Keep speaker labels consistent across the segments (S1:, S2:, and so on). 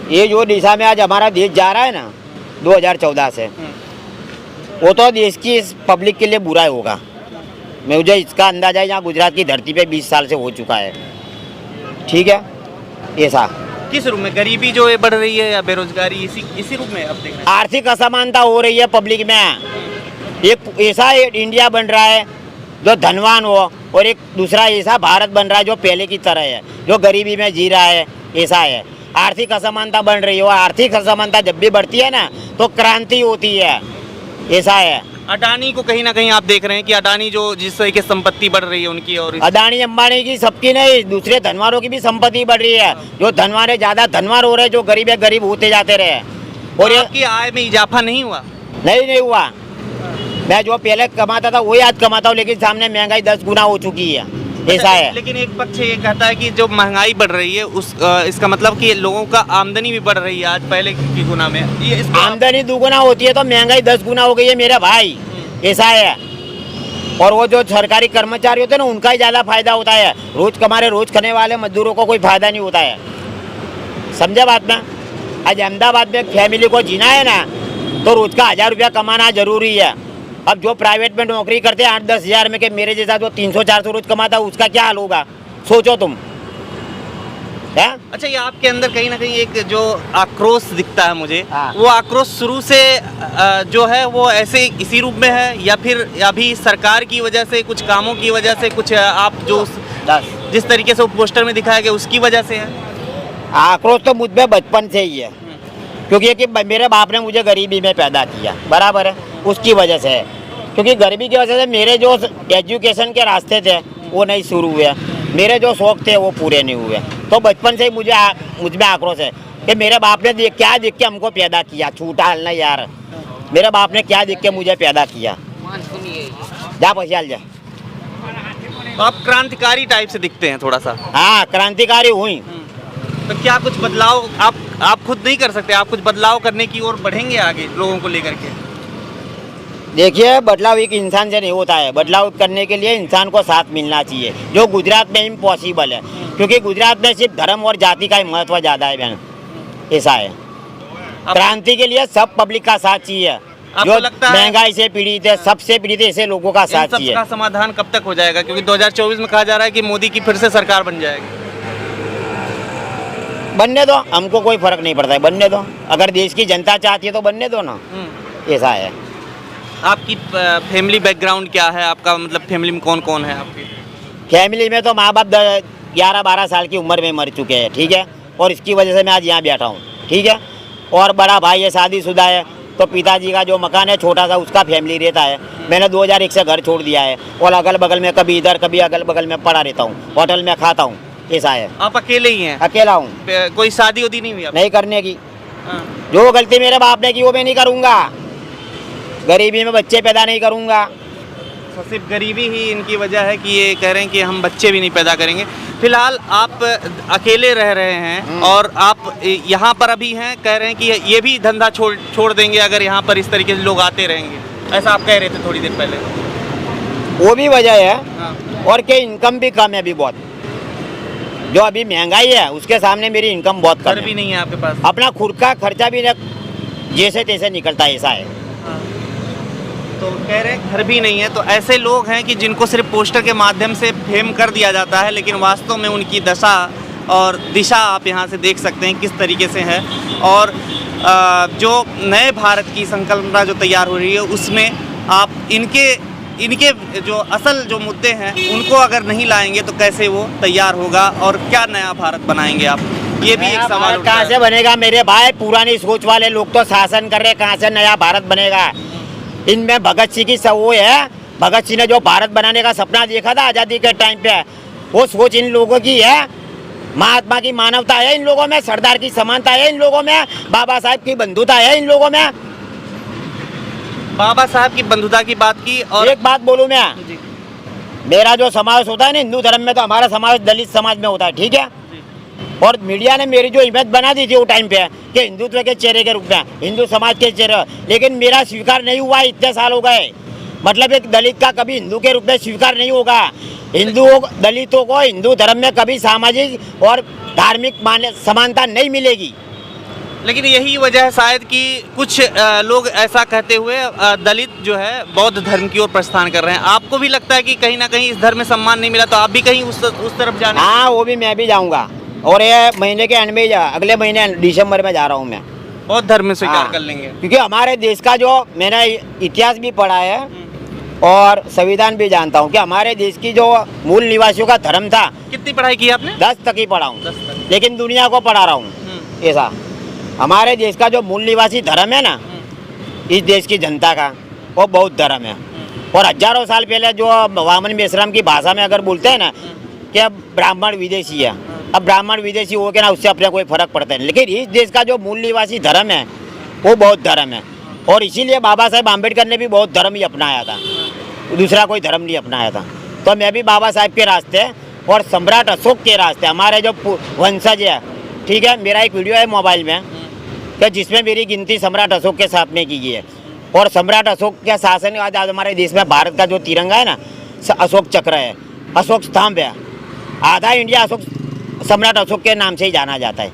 S1: ये जो दिशा में आज हमारा देश जा रहा है ना 2014 से, वो तो देश की इस पब्लिक के लिए बुरा होगा। मुझे इसका अंदाजा है, यहाँ गुजरात की धरती पे 20 साल से हो चुका है। ठीक है, ऐसा
S2: किस रूप में गरीबी जो है बढ़ रही है या बेरोजगारी, इसी रूप में आप देख रहे हैं?
S1: आर्थिक असमानता हो रही है पब्लिक में। एक ऐसा इंडिया बन रहा है जो धनवान हो, और एक दूसरा ऐसा भारत बन रहा है जो पहले की तरह है, जो गरीबी में जी रहा है। ऐसा है, आर्थिक असमानता बढ़ रही है, और आर्थिक असमानता जब भी बढ़ती है ना तो क्रांति होती है। ऐसा है।
S2: अडानी को कहीं ना कहीं आप देख रहे हैं कि अडानी जो जिस तरह की संपत्ति बढ़ रही है उनकी, और
S1: अडानी अंबानी की सबकी नहीं, दूसरे धनवानों की भी संपत्ति बढ़ रही है। जो धनवान है ज्यादा धनवान हो रहे हैं, जो गरीब है गरीब होते जाते रहे। और ये
S2: आपकी आय में इजाफा नहीं हुआ?
S1: नहीं हुआ। मैं जो पहले कमाता था वही आज कमाता हूँ, लेकिन सामने महंगाई 10 गुना हो चुकी है। ऐसा है।
S2: लेकिन एक पक्ष ये कहता है कि जो महंगाई बढ़ रही है इसका मतलब कि लोगों का आमदनी भी बढ़ रही है आज पहले की गुना में। ये
S1: आमदनी दुगुना होती है तो महंगाई 10 गुना हो गई है मेरा भाई। ऐसा है। और वो जो सरकारी कर्मचारी होते हैं ना उनका ही ज्यादा फायदा होता है। रोज कमारे रोज खाने वाले मजदूरों को कोई फायदा नहीं होता है। समझा बात में? आज अहमदाबाद में एक फैमिली को जीना है ना तो रोज का 1000 रुपया कमाना जरूरी है। अब जो प्राइवेट में नौकरी करते हैं 8-10 हज़ार में, के मेरे जैसा जो 300-400 रोज कमाता है उसका क्या हाल होगा, सोचो तुम है?
S2: अच्छा, ये आपके अंदर कहीं ना कहीं एक जो आक्रोश दिखता है मुझे,
S1: हाँ।
S2: वो आक्रोश शुरू से जो है वो ऐसे इसी रूप में है, या फिर अभी सरकार की वजह से, कुछ कामों की वजह से, कुछ आप जो जिस तरीके से वो पोस्टर में दिखाया गया उसकी वजह से है?
S1: आक्रोश तो मुझ में बचपन से ही है, क्योंकि कि मेरे बाप ने मुझे गरीबी में पैदा किया, बराबर है, उसकी वजह से है। क्योंकि गरीबी की वजह से मेरे जो एजुकेशन के रास्ते थे वो नहीं शुरू हुए, मेरे जो शौक थे वो पूरे नहीं हुए। तो बचपन से ही मुझ में आक्रोश है कि मेरे बाप ने क्या देख के हमको पैदा किया। छूटा हलना यार, मेरे बाप ने क्या देख के मुझे पैदा किया। जा पसियाल जा।
S2: तो आप क्रांतिकारी टाइप से दिखते हैं थोड़ा सा।
S1: हाँ, क्रांतिकारी हुई।
S2: तो क्या कुछ बदलाव आप खुद नहीं कर सकते? आप कुछ बदलाव करने की ओर बढ़ेंगे आगे लोगों को लेकर के?
S1: देखिए, बदलाव एक इंसान से नहीं होता है। बदलाव करने के लिए इंसान को साथ मिलना चाहिए, जो गुजरात में इम्पॉसिबल है, क्योंकि गुजरात में सिर्फ धर्म और जाति का ही महत्व ज़्यादा है बहन। ऐसा है। क्रांति के लिए सब पब्लिक का साथ चाहिए, जो महंगाई से पीड़ित है, सबसे पीड़ित है, ऐसे लोगों का साथ चाहिए।
S2: सबका समाधान कब तक हो जाएगा? क्योंकि 2024 में कहा जा रहा है कि मोदी की फिर से सरकार बन जाएगी।
S1: बनने दो, हमको कोई फर्क नहीं पड़ता है, बनने दो। अगर देश की जनता चाहती है तो बनने दो ना। ऐसा है।
S2: आपकी फैमिली बैकग्राउंड क्या है? आपका मतलब फैमिली में कौन कौन है आपकी?
S1: फैमिली में तो माँ बाप 11-12 साल की उम्र में मर चुके हैं, ठीक है, और इसकी वजह से मैं आज यहाँ बैठा हूँ, ठीक है। और बड़ा भाई है, शादीशुदा है, तो पिताजी का जो मकान है छोटा सा, उसका फैमिली रहता है। मैंने 2001 से घर छोड़ दिया है, और अगल बगल में कभी इधर कभी अगल बगल में पड़ा रहता हूँ, होटल में खाता हूँ। ऐसा है।
S2: आप अकेले ही हैं?
S1: अकेला हूँ।
S2: कोई शादी उदी नहीं हुई आपकी?
S1: नहीं करने की।
S2: हाँ।
S1: जो गलती मेरे बाप ने की वो मैं नहीं करूँगा। गरीबी में बच्चे पैदा नहीं करूँगा।
S2: तो सिर्फ गरीबी ही इनकी वजह है कि ये कह रहे हैं कि हम बच्चे भी नहीं पैदा करेंगे। फिलहाल आप अकेले रह रहे हैं और आप यहाँ पर अभी हैं, कह रहे हैं कि ये भी धंधा छोड़ देंगे अगर यहाँ पर इस तरीके से लोग आते रहेंगे, ऐसा आप कह रहे थे थोड़ी देर पहले।
S1: वो भी वजह है।
S2: हाँ।
S1: और क्या, इनकम भी कम है अभी बहुत। जो अभी महंगाई है उसके सामने मेरी इनकम बहुत कम
S2: घर भी नहीं है आपके पास?
S1: अपना खुद का खर्चा भी जैसे तैसे निकलता है। ऐसा है।
S2: तो कह रहे हैं घर भी नहीं है। तो ऐसे लोग हैं कि जिनको सिर्फ पोस्टर के माध्यम से फेम कर दिया जाता है, लेकिन वास्तव में उनकी दशा और दिशा आप यहाँ से देख सकते हैं किस तरीके से है। और जो नए भारत की संकल्पना जो तैयार हो रही है उसमें आप इनके जो असल जो मुद्दे हैं उनको अगर नहीं लाएंगे तो कैसे वो तैयार होगा, और क्या नया भारत बनाएंगे आप? ये भी एक सवाल उठता है।
S1: कहाँ से बनेगा मेरे भाई? पुरानी सोच वाले लोग तो शासन कर रहे, कहाँ से नया भारत बनेगा? इनमें भगत सिंह की वो है। भगत सिंह ने जो भारत बनाने का सपना देखा था आज़ादी के टाइम पे, वो सोच इन लोगों की है। महात्मा की मानवता है इन लोगों में, सरदार की समानता है इन लोगों में, बाबा साहब की बंधुता है इन लोगों में।
S2: बाबा साहब की बंधुता की बात की। और
S1: एक बात बोलूं मैं, मेरा जो समावेश होता है ना हिंदू धर्म में, तो हमारा समावेश दलित समाज में होता है, ठीक है। और मीडिया ने मेरी जो इमेज बना दी थी वो टाइम पे कि हिंदुत्व के चेहरे के रूप में, हिंदू समाज के चेहरे, लेकिन मेरा स्वीकार नहीं हुआ। इतने साल हो गए, मतलब एक दलित का कभी हिंदू के रूप में स्वीकार नहीं होगा। हिंदुओं दलितों को हिंदू धर्म में कभी सामाजिक और धार्मिक समानता नहीं मिलेगी।
S2: लेकिन यही वजह है शायद कि कुछ लोग ऐसा कहते हुए दलित जो है बौद्ध धर्म की ओर प्रस्थान कर रहे हैं। आपको भी लगता है कि कहीं ना कहीं इस धर्म में सम्मान नहीं मिला तो आप भी कहीं उस तरफ जाने?
S1: हाँ, वो भी मैं भी जाऊँगा, और ये महीने के एंड में अगले महीने दिसंबर में जा रहा हूँ मैं।
S2: बौद्ध धर्म में स्वीकार
S1: हाँ,
S2: कर लेंगे?
S1: क्योंकि हमारे देश का जो मैंने इतिहास भी पढ़ा है और संविधान भी जानता हूँ कि हमारे देश की जो मूल निवासियों का धर्म था।
S2: कितनी पढ़ाई की आपने?
S1: 10 तक ही पढ़ा हूँ,
S2: 10 तक।
S1: लेकिन दुनिया को पढ़ा रहा हूँ। ऐसा हमारे देश का जो मूल निवासी धर्म है ना, इस देश की जनता का, वो बौद्ध धर्म है। और हजारों साल पहले जो वामन मेश्राम की भाषा में अगर बोलते हैं ना कि अब ब्राह्मण विदेशी है, अब ब्राह्मण विदेशी हो के ना उससे अपने कोई फर्क पड़ता है, लेकिन इस देश का जो मूल निवासी धर्म है वो बौद्ध धर्म है। और इसीलिए बाबा साहेब आम्बेडकर ने भी बौद्ध धर्म ही अपनाया था, दूसरा कोई धर्म नहीं अपनाया था। तो मैं भी बाबा साहेब के रास्ते और सम्राट अशोक के रास्ते, हमारे जो वंशज है, ठीक है, मेरा एक वीडियो है मोबाइल में कि जिसमें मेरी गिनती सम्राट अशोक के साथ में की गई है। और सम्राट अशोक के शासन के बाद आज हमारे देश में भारत का जो तिरंगा है ना, अशोक चक्र है, अशोक स्तंभ है, आधा इंडिया अशोक सम्राट अशोक के नाम से ही जाना जाता है।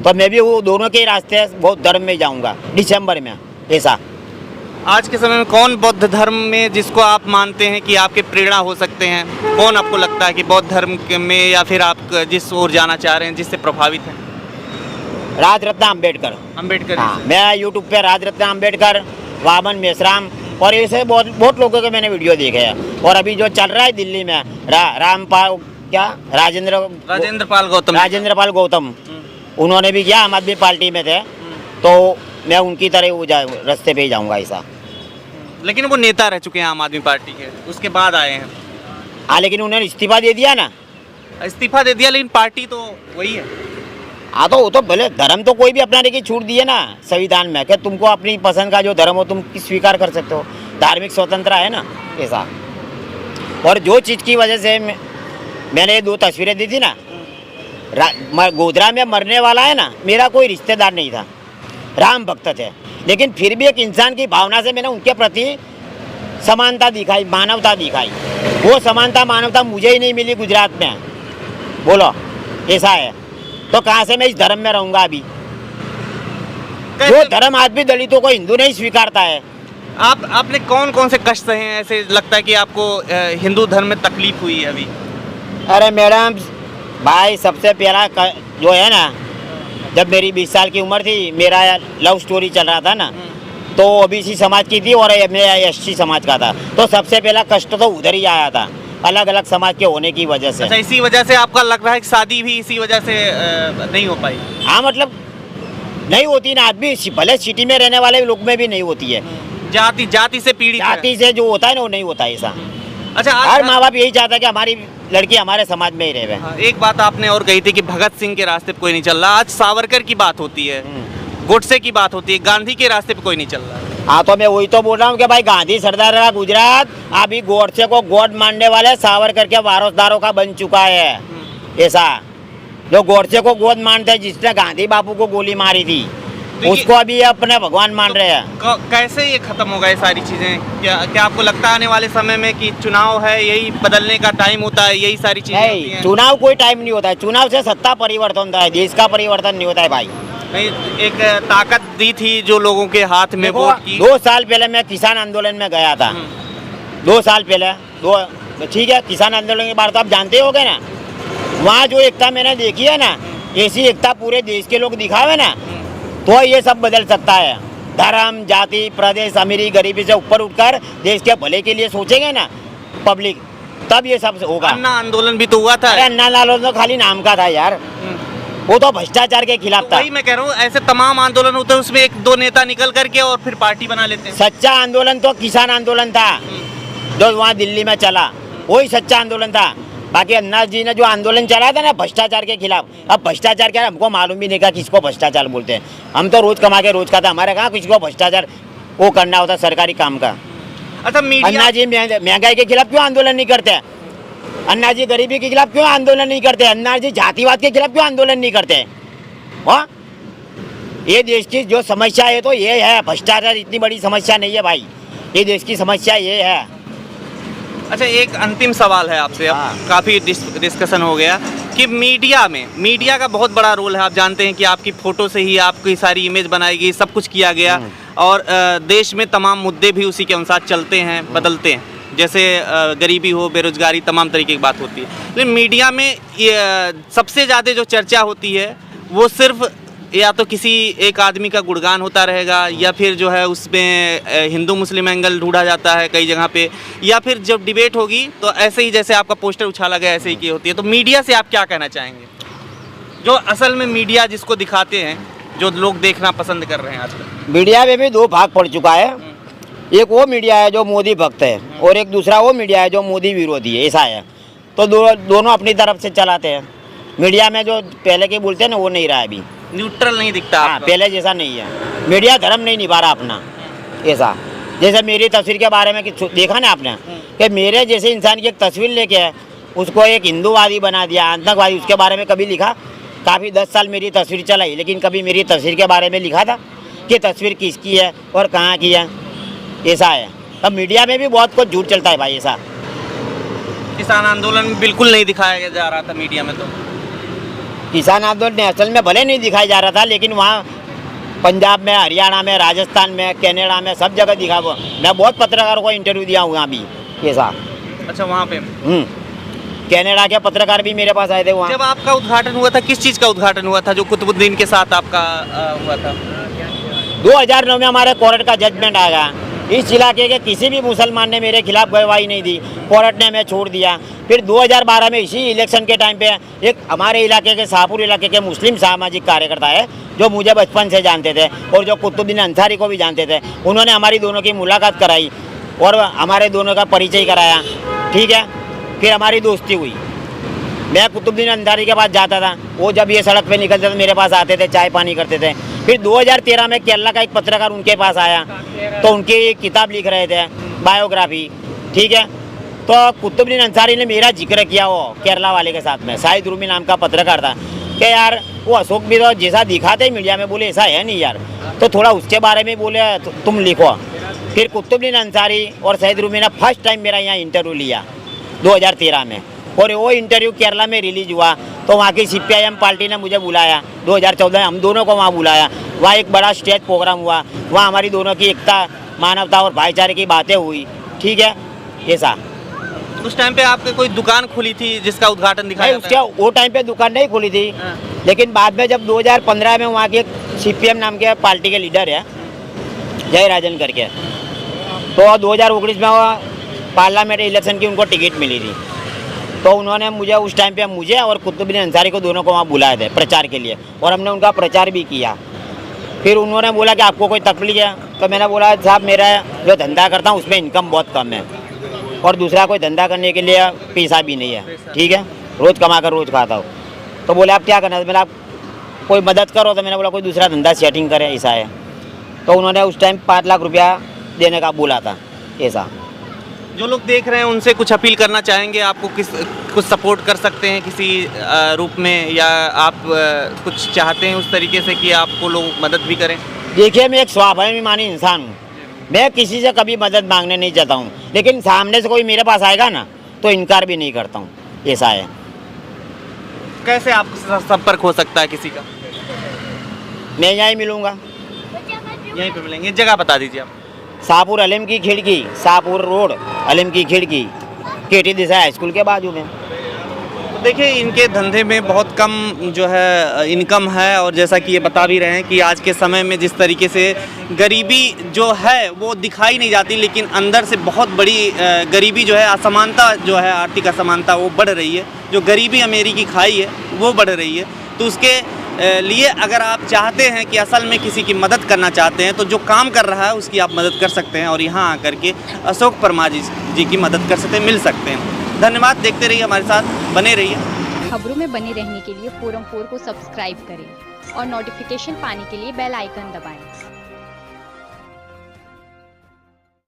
S1: तो मैं भी वो दोनों के रास्ते बौद्ध धर्म में जाऊँगा दिसंबर में। ऐसा
S2: आज के समय में कौन बौद्ध धर्म में जिसको आप मानते हैं कि आपके प्रेरणा हो सकते हैं, कौन आपको लगता है कि बौद्ध धर्म में या फिर आप जिस ओर जाना चाह रहे हैं, जिससे प्रभावित हैं?
S1: राजरत्न आम्बेडकर।
S2: अम्बेडकर।
S1: हाँ, मैं यूट्यूब पे राजरत्न आम्बेडकर, वामन मेश्राम और ऐसे बहुत लोगों के मैंने वीडियो देखे हैं। और अभी जो चल रहा है दिल्ली में रामपाल क्या राजेंद्र पाल गौतम, उन्होंने भी किया, आम आदमी पार्टी में थे, तो मैं उनकी तरह वो रास्ते पे ही जाऊँगा ऐसा।
S2: लेकिन वो नेता रह चुके हैं आम आदमी पार्टी के, उसके बाद आए हैं।
S1: हाँ, लेकिन उन्होंने इस्तीफा दे दिया ना।
S2: इस्तीफा दे दिया, लेकिन पार्टी तो वही है।
S1: हाँ, तो वो तो भले धर्म तो कोई भी अपनाने की छूट दी है ना संविधान में कि तुमको अपनी पसंद का जो धर्म हो तुम स्वीकार कर सकते हो, धार्मिक स्वतंत्रता है ना, ऐसा। और जो चीज़ की वजह से मैंने 2 तस्वीरें दी थी ना, गोधरा में मरने वाला है ना, मेरा कोई रिश्तेदार नहीं था, राम भक्त थे, लेकिन फिर भी एक इंसान की भावना से मैंने उनके प्रति समानता दिखाई, मानवता दिखाई। वो समानता मानवता मुझे ही नहीं मिली गुजरात में, बोलो ऐसा है। तो कहाँ से मैं इस धर्म में रहूँगा? अभी जो धर्म आज भी दलितों को हिंदू नहीं स्वीकारता है।
S2: आपने कौन कौन से कष्ट सहे हैं, ऐसे लगता है कि आपको हिंदू धर्म में तकलीफ हुई है अभी?
S1: अरे मैडम भाई, सबसे पहला जो है ना, जब मेरी 20 साल की उम्र थी, मेरा लव स्टोरी चल रहा था ना, तो ओबीसी समाज की थी और मैं एससी समाज का था, तो सबसे पहला कष्ट तो उधर ही आया था, अलग अलग समाज के होने की वजह से।
S2: अच्छा, इसी वजह से आपका लग रहा है कि शादी भी इसी वजह से नहीं हो पाई?
S1: हाँ, मतलब नहीं होती ना, आदमी भले सिटी में रहने वाले लोग में भी नहीं होती है।
S2: जाति से पीड़ित,
S1: जाति से जो होता है ना वो नहीं होता ऐसा।
S2: अच्छा,
S1: हर माँ बाप यही चाहता है कि हमारी लड़की हमारे समाज में ही रहे।
S2: एक बात आपने और कही थी कि भगत सिंह के रास्ते पे कोई नहीं चल रहा, आज सावरकर की बात होती है, गोडसे की बात होती है, गांधी के रास्ते पे कोई नहीं चल रहा।
S1: हाँ, तो मैं वही तो बोल रहा हूँ कि भाई गांधी सरदार रहा गुजरात, अभी गोडसे को गॉड मानने वाले सावरकर के वारसदारों का बन चुका है ऐसा। जो गोडसे को गॉड मानते हैं, जिसने गांधी बापू को गोली मारी थी, उसको अभी अपने भगवान मान रहे हैं।
S2: कैसे ये खत्म होगा ये सारी चीजें? क्या आपको लगता है आने वाले समय में कि चुनाव है, यही बदलने का टाइम होता है, यही सारी चीजें होती हैं?
S1: चुनाव कोई टाइम नहीं होता है, चुनाव से सत्ता परिवर्तन होता है, देश का परिवर्तन नहीं होता है भाई।
S2: नहीं, एक ताकत दी थी जो लोगों के हाथ में वोट की।
S1: 2 साल पहले मैं किसान आंदोलन में गया था, 2 साल पहले, ठीक है, किसान आंदोलन के बारे तो आप जानते हो गए ना। वहाँ जो एकता मैंने देखी है ना, ऐसी एकता पूरे देश के लोग दिखावे ना, तो ये सब बदल सकता है। धर्म, जाति, प्रदेश, अमीरी, गरीबी से ऊपर उठकर देश के भले के लिए सोचेंगे ना पब्लिक, तब ये सब होगा।
S2: अन्ना आंदोलन भी तो हुआ था।
S1: अरे अन्ना आंदोलन तो खाली नाम का था यार, वो तो भ्रष्टाचार के खिलाफ था।
S2: वही मैं कह रहा हूँ, ऐसे तमाम आंदोलन होते हैं, उसमें 1-2 नेता निकल करके और फिर पार्टी बना लेते हैं।
S1: सच्चा आंदोलन तो किसान आंदोलन था जो वहाँ दिल्ली में चला, वही सच्चा आंदोलन था। बाकी अन्ना जी ने जो आंदोलन चलाया था ना भ्रष्टाचार के खिलाफ, अब भ्रष्टाचार क्या है हमको मालूम भी नहीं था किसको भ्रष्टाचार बोलते हैं। हम तो रोज कमा के रोज खाता, हमारे कहाँ किसको भ्रष्टाचार वो करना होता सरकारी काम का।
S2: अच्छा,
S1: अन्ना जी महंगाई के खिलाफ क्यों आंदोलन नहीं करते? अन्ना जी गरीबी के खिलाफ क्यों आंदोलन नहीं करते? अन्ना जी जातिवाद के खिलाफ क्यों आंदोलन नहीं करते? हाँ, ये देश की जो समस्या है तो ये है, भ्रष्टाचार इतनी बड़ी समस्या नहीं है भाई, ये देश की समस्या ये है।
S2: अच्छा, एक अंतिम सवाल है आपसे, अब काफ़ी डिस्कशन हो गया कि मीडिया का बहुत बड़ा रोल है। आप जानते हैं कि आपकी फ़ोटो से ही आपकी सारी इमेज बनाई गई, सब कुछ किया गया और देश में तमाम मुद्दे भी उसी के अनुसार चलते हैं, बदलते हैं। जैसे गरीबी हो, बेरोजगारी, तमाम तरीके की बात होती है। लेकिन मीडिया में ये सबसे ज़्यादा जो चर्चा होती है वो सिर्फ या तो किसी एक आदमी का गुणगान होता रहेगा या फिर जो है उसमें हिंदू मुस्लिम एंगल ढूंढा जाता है कई जगह पे, या फिर जब डिबेट होगी तो ऐसे ही जैसे आपका पोस्टर उछाला गया ऐसे ही की होती है। तो मीडिया से आप क्या कहना चाहेंगे, जो असल में मीडिया जिसको दिखाते हैं, जो लोग देखना पसंद कर रहे हैं आजकल?
S1: मीडिया में भी दो भाग पड़ चुका है। एक वो मीडिया है जो मोदी भक्त है और एक दूसरा वो मीडिया है जो मोदी विरोधी है, ऐसा है। तो दोनों अपनी तरफ से चलाते हैं। मीडिया में जो पहले के बोलते हैं ना, वो नहीं रहा है अभी,
S2: न्यूट्रल नहीं दिखता।
S1: हाँ, पहले जैसा नहीं है। मीडिया धर्म नहीं निभा रहा अपना, ऐसा। जैसे मेरी तस्वीर के बारे में देखा ना आपने कि मेरे जैसे इंसान की एक तस्वीर लेके उसको एक हिंदूवादी बना दिया, आतंकवादी। उसके बारे में कभी लिखा? काफ़ी 10 साल मेरी तस्वीर चलाई, लेकिन कभी मेरी तस्वीर के बारे में लिखा था कि तस्वीर किसकी है और कहाँ की है, ऐसा है। अब मीडिया में भी बहुत कुछ झूठ चलता है भाई, ऐसा।
S2: किसान आंदोलन में बिल्कुल नहीं दिखाया जा रहा था मीडिया में। तो
S1: किसान आंदोलन असल में भले नहीं दिखाया जा रहा था, लेकिन वहाँ पंजाब में, हरियाणा में, राजस्थान में, कनाडा में, सब जगह दिखा। वो मैं बहुत पत्रकारों को इंटरव्यू दिया हूँ वहाँ भी, ऐसा।
S2: अच्छा, वहाँ पे
S1: कनाडा के पत्रकार भी मेरे पास आए थे वहाँ।
S2: जब आपका उद्घाटन हुआ था, किस चीज़ का उद्घाटन हुआ था जो कुतुबुद्दीन के साथ आपका हुआ था?
S1: 2009 में हमारे कोर्ट का जजमेंट आया। इस इलाके के किसी भी मुसलमान ने मेरे खिलाफ गवाही नहीं दी, कोर्ट ने हमें छोड़ दिया। फिर 2012 में इसी इलेक्शन के टाइम पे एक हमारे इलाके के शाहपुर इलाके के मुस्लिम सामाजिक कार्यकर्ता है जो मुझे बचपन से जानते थे और जो कुतुबुद्दीन अंसारी को भी जानते थे। उन्होंने हमारी दोनों की मुलाकात कराई और हमारे दोनों का परिचय कराया, ठीक है। फिर हमारी दोस्ती हुई। मैं कुतुबुद्दीन अंसारी के पास जाता था, वो जब ये सड़क पे निकलते थे मेरे पास आते थे, चाय पानी करते थे। फिर 2013 में केरला का एक पत्रकार उनके पास आया तो उनकी किताब लिख रहे थे, बायोग्राफी, ठीक है। तो कुतुबुद्दीन अंसारी ने मेरा जिक्र किया वो केरला वाले के साथ में, शाहिद रूमी नाम का पत्रकार था, कि यार वो अशोक भी तो जैसा दिखाते हैं मीडिया में, बोले ऐसा है नहीं यार, तो थोड़ा उसके बारे में बोले तुम लिखो। फिर कुतुबुद्दीन अंसारी और शाहिद रूमी ने फर्स्ट टाइम मेरा यहाँ इंटरव्यू लिया 2013 में, और वो इंटरव्यू केरला में रिलीज हुआ। तो वहाँ की CPIM पार्टी ने मुझे बुलाया 2014 में, हम दोनों को वहाँ बुलाया। वहाँ एक बड़ा स्टेज प्रोग्राम हुआ, वहाँ हमारी दोनों की एकता, मानवता और भाईचारे की बातें हुई, ठीक है, ऐसा।
S2: उस टाइम पे आपके कोई दुकान खुली थी जिसका उद्घाटन दिखाया?
S1: नहीं, उसके वो टाइम पे दुकान नहीं खुली थी, लेकिन बाद में जब 2015 में वहाँ के CPM नाम के पार्टी के लीडर है जय राजन करके, तो 2019 में वो पार्लियामेंट इलेक्शन की उनको टिकट मिली थी। तो उन्होंने मुझे उस टाइम पे मुझे और कुतुबुद्दीन अंसारी को दोनों को वहाँ बुलाए थे प्रचार के लिए, और हमने उनका प्रचार भी किया। फिर उन्होंने बोला कि आपको कोई तकलीफ है? तो मैंने बोला साहब मेरा जो धंधा करता हूँ उसमें इनकम बहुत कम है और दूसरा कोई धंधा करने के लिए पैसा भी नहीं है, ठीक है, रोज़ कमा कर रोज़ खाता हूँ। तो बोले आप क्या करना है? मैंने आप कोई मदद करो। तो मैंने बोला कोई दूसरा धंधा सेटिंग करे, ऐसा है। तो उन्होंने उस टाइम 5 लाख रुपया देने का बोला था, ऐसा।
S2: जो लोग देख रहे हैं उनसे कुछ अपील करना चाहेंगे? आपको कुछ सपोर्ट कर सकते हैं किसी रूप में, या आप कुछ चाहते हैं उस तरीके से कि आपको लोग मदद भी करें?
S1: देखिए, मैं एक स्वाभिमानी इंसान हूँ, मैं किसी से कभी मदद मांगने नहीं जाता हूँ, लेकिन सामने से कोई मेरे पास आएगा ना तो इनकार भी नहीं करता हूँ, ऐसा है।
S2: कैसे आपका संपर्क हो सकता है किसी का?
S1: मैं यहीं मिलूँगा,
S2: यहीं पे मिलेंगे। जगह बता दीजिए आप।
S1: शाहपुर अलम की खिड़की, शाहपुर रोड अलम की खिड़की, KT देसाई हाई स्कूल के बाजू में।
S2: तो देखिए, इनके धंधे में बहुत कम जो है इनकम है, और जैसा कि ये बता भी रहे हैं कि आज के समय में जिस तरीके से गरीबी जो है वो दिखाई नहीं जाती, लेकिन अंदर से बहुत बड़ी गरीबी जो है, असमानता जो है, आर्थिक असमानता वो बढ़ रही है। जो गरीबी अमेरिकी खाई है वो बढ़ रही है। तो उसके लिए अगर आप चाहते हैं कि असल में किसी की मदद करना चाहते हैं, तो जो काम कर रहा है उसकी आप मदद कर सकते हैं, और यहाँ आकर के अशोक परमार जी की मदद कर सकते हैं, मिल सकते हैं। धन्यवाद। देखते रहिए, हमारे साथ बने रहिए।
S3: खबरों में बने रहने के लिए फोरम 4 को सब्सक्राइब करें और नोटिफिकेशन पाने के लिए बेल आइकन दबाएं।